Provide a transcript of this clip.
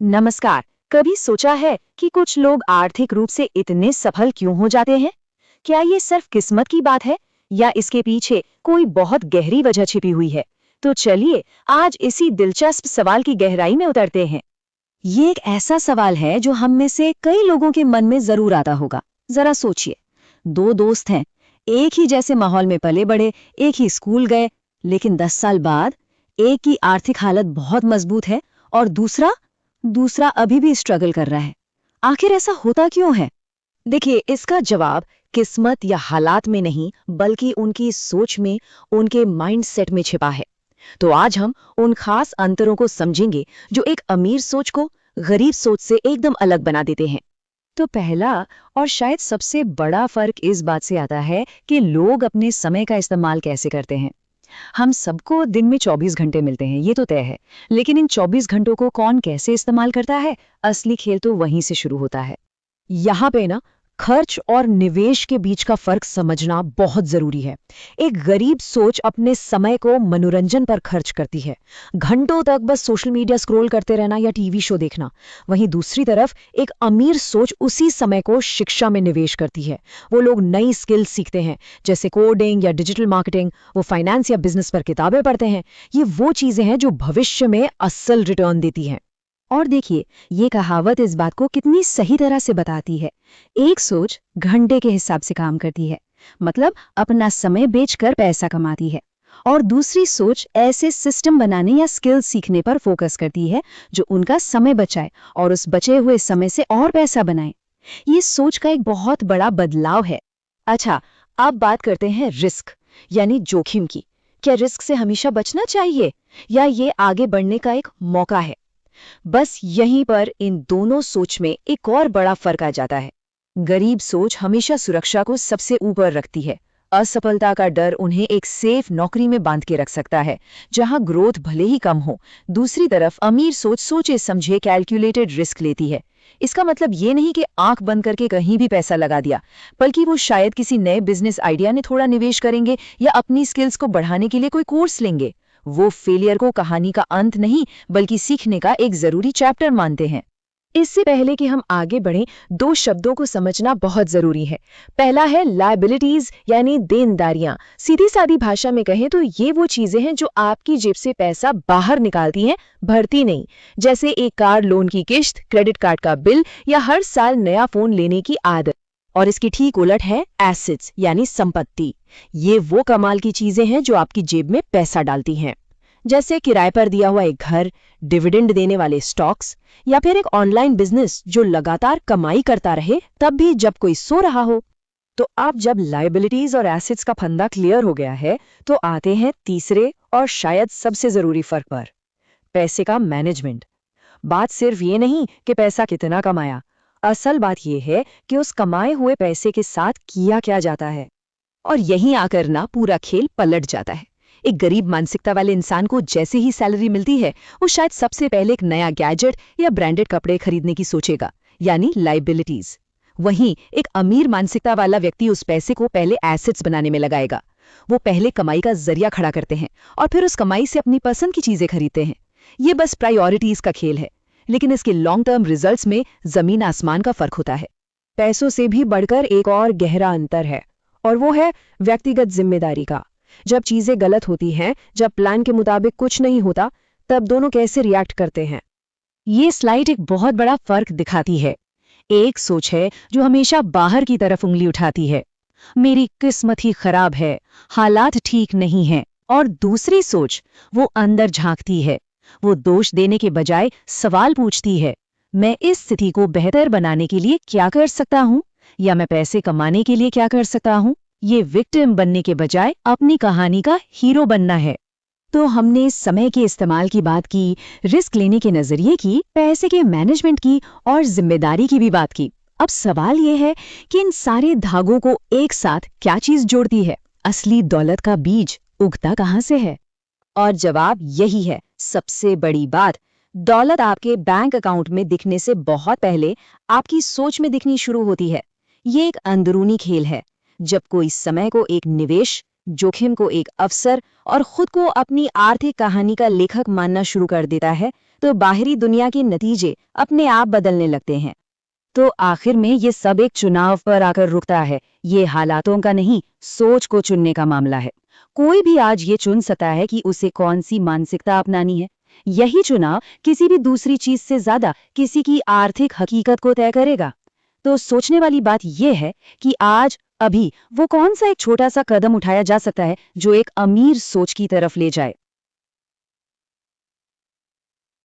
नमस्कार। कभी सोचा है कि कुछ लोग आर्थिक रूप से इतने सफल क्यों हो जाते हैं? क्या ये सिर्फ किस्मत की बात है या इसके पीछे कोई बहुत गहरी वजह छिपी हुई है? तो चलिए आज इसी दिलचस्प सवाल की गहराई में उतरते हैं। ये एक ऐसा सवाल है जो हम में से कई लोगों के मन में जरूर आता होगा। जरा सोचिए, दो दोस्त हैं, एक ही जैसे माहौल में पले बड़े, एक ही स्कूल गए, लेकिन 10 साल बाद एक की आर्थिक हालत बहुत मजबूत है और दूसरा दूसरा अभी भी स्ट्रगल कर रहा है। आखिर ऐसा होता क्यों है? देखिए, इसका जवाब किस्मत या हालात में नहीं, बल्कि उनकी सोच में, उनके माइंडसेट में छिपा है। तो आज हम उन खास अंतरों को समझेंगे जो एक अमीर सोच को गरीब सोच से एकदम अलग बना देते हैं। तो पहला और शायद सबसे बड़ा फर्क इस बात से आता है कि लोग अपने समय का इस्तेमाल कैसे करते हैं। हम सबको दिन में 24 घंटे मिलते हैं, ये तो तय है। लेकिन इन 24 घंटों को कौन कैसे इस्तेमाल करता है, असली खेल तो वहीं से शुरू होता है। यहाँ पे ना खर्च और निवेश के बीच का फर्क समझना बहुत जरूरी है। एक गरीब सोच अपने समय को मनोरंजन पर खर्च करती है, घंटों तक बस सोशल मीडिया स्क्रॉल करते रहना या टीवी शो देखना। वहीं दूसरी तरफ एक अमीर सोच उसी समय को शिक्षा में निवेश करती है। वो लोग नई स्किल सीखते हैं, जैसे कोडिंग या डिजिटल मार्केटिंग। वो फाइनेंस या बिजनेस पर किताबें पढ़ते हैं। ये वो चीजें हैं जो भविष्य में असल रिटर्न देती हैं। और देखिए, ये कहावत इस बात को कितनी सही तरह से बताती है। एक सोच घंटे के हिसाब से काम करती है, मतलब अपना समय बेचकर पैसा कमाती है। और दूसरी सोच ऐसे सिस्टम बनाने या स्किल सीखने पर फोकस करती है जो उनका समय बचाए और उस बचे हुए समय से और पैसा बनाए। ये सोच का एक बहुत बड़ा बदलाव है। अच्छा, अब बात करते हैं रिस्क यानी जोखिम की। क्या रिस्क से हमेशा बचना चाहिए या ये आगे बढ़ने का एक मौका है? बस यहीं पर इन दोनों सोच में एक और बड़ा फर्क आ जाता है। गरीब सोच हमेशा सुरक्षा को सबसे ऊपर रखती है। असफलता का डर उन्हें एक सेफ नौकरी में बांध के रख सकता है, जहां ग्रोथ भले ही कम हो। दूसरी तरफ अमीर सोच सोचे समझे कैलकुलेटेड रिस्क लेती है। इसका मतलब ये नहीं कि आंख बंद करके कहीं भी पैसा लगा दिया, बल्कि वो शायद किसी नए बिजनेस आइडिया में थोड़ा निवेश करेंगे या अपनी स्किल्स को बढ़ाने के लिए कोई कोर्स लेंगे। वो फेलियर को कहानी का अंत नहीं, बल्कि सीखने का एक जरूरी चैप्टर मानते हैं। इससे पहले कि हम आगे बढ़ें, दो शब्दों को समझना बहुत जरूरी है। पहला है लायबिलिटीज यानी देनदारियां। सीधी सादी भाषा में कहें तो ये वो चीजें हैं जो आपकी जेब से पैसा बाहर निकालती हैं, भरती नहीं। जैसे एक कार लोन की किश्त, क्रेडिट कार्ड का बिल या हर साल नया फोन लेने की आदत। और इसकी ठीक उलट है एसेट्स यानी संपत्ति। ये वो कमाल की चीजें हैं जो आपकी जेब में पैसा डालती हैं, जैसे किराए पर दिया हुआ एक घर, डिविडेंड देने वाले स्टॉक्स या फिर एक ऑनलाइन बिजनेस जो लगातार कमाई करता रहे तब भी जब कोई सो रहा हो। तो अब जब लायबिलिटीज और एसेट्स का फंदा क्लियर हो गया है, तो आते हैं तीसरे और शायद सबसे जरूरी फर्क पर, पैसे का मैनेजमेंट। बात सिर्फ ये नहीं कि पैसा कितना कमाया, असल बात ये है कि उस कमाए हुए पैसे के साथ किया क्या जाता है। और यहीं आकर ना पूरा खेल पलट जाता है। एक गरीब मानसिकता वाले इंसान को जैसे ही सैलरी मिलती है, वो शायद सबसे पहले एक नया गैजेट या ब्रांडेड कपड़े खरीदने की सोचेगा, यानी लायबिलिटीज। वहीं एक अमीर मानसिकता वाला व्यक्ति उस पैसे को पहले एसेट्स बनाने में लगाएगा। वो पहले कमाई का जरिया खड़ा करते हैं और फिर उस कमाई से अपनी पसंद की चीजें खरीदते हैं। ये बस प्रायोरिटीज का खेल है, लेकिन इसके लॉन्ग टर्म रिजल्ट्स में जमीन आसमान का फर्क होता है। पैसों से भी बढ़कर एक और गहरा अंतर है, और वो है व्यक्तिगत जिम्मेदारी का। जब चीजें गलत होती हैं, जब प्लान के मुताबिक कुछ नहीं होता, तब दोनों कैसे रिएक्ट करते हैं। ये स्लाइड एक बहुत बड़ा फर्क दिखाती है। एक सोच है जो हमेशा बाहर की तरफ उंगली उठाती है, मेरी किस्मत ही खराब है, हालात ठीक नहीं हैं। और दूसरी सोच वो अंदर झांकती है। वो दोष देने के बजाय सवाल पूछती है, मैं इस स्थिति को बेहतर बनाने के लिए क्या कर सकता हूँ, या मैं पैसे कमाने के लिए क्या कर सकता हूँ। ये विक्टिम बनने के बजाय अपनी कहानी का हीरो बनना है। तो हमने समय के इस्तेमाल की बात की, रिस्क लेने के नजरिए की, पैसे के मैनेजमेंट की और जिम्मेदारी की भी बात की। अब सवाल ये है कि इन सारे धागों को एक साथ क्या चीज जोड़ती है? असली दौलत का बीज उगता कहाँ से है? और जवाब यही है सबसे बड़ी बात। दौलत आपके बैंक अकाउंट में दिखने से बहुत पहले आपकी सोच में दिखनी शुरू होती है। ये एक अंदरूनी खेल है। जब कोई समय को एक निवेश, जोखिम को एक अवसर और खुद को अपनी आर्थिक कहानी का लेखक मानना शुरू कर देता है, तो बाहरी दुनिया के नतीजे अपने आप बदलने लगते हैं। तो आखिर में ये सब एक चुनाव पर आकर रुकता है। ये हालातों का नहीं, सोच को चुनने का मामला है। कोई भी आज ये चुन सकता है कि उसे कौन सी मानसिकता अपनानी है। यही चुनाव किसी भी दूसरी चीज से ज्यादा किसी की आर्थिक हकीकत को तय करेगा। तो सोचने वाली बात यह है कि आज अभी वो कौन सा एक छोटा सा कदम उठाया जा सकता है जो एक अमीर सोच की तरफ ले जाए।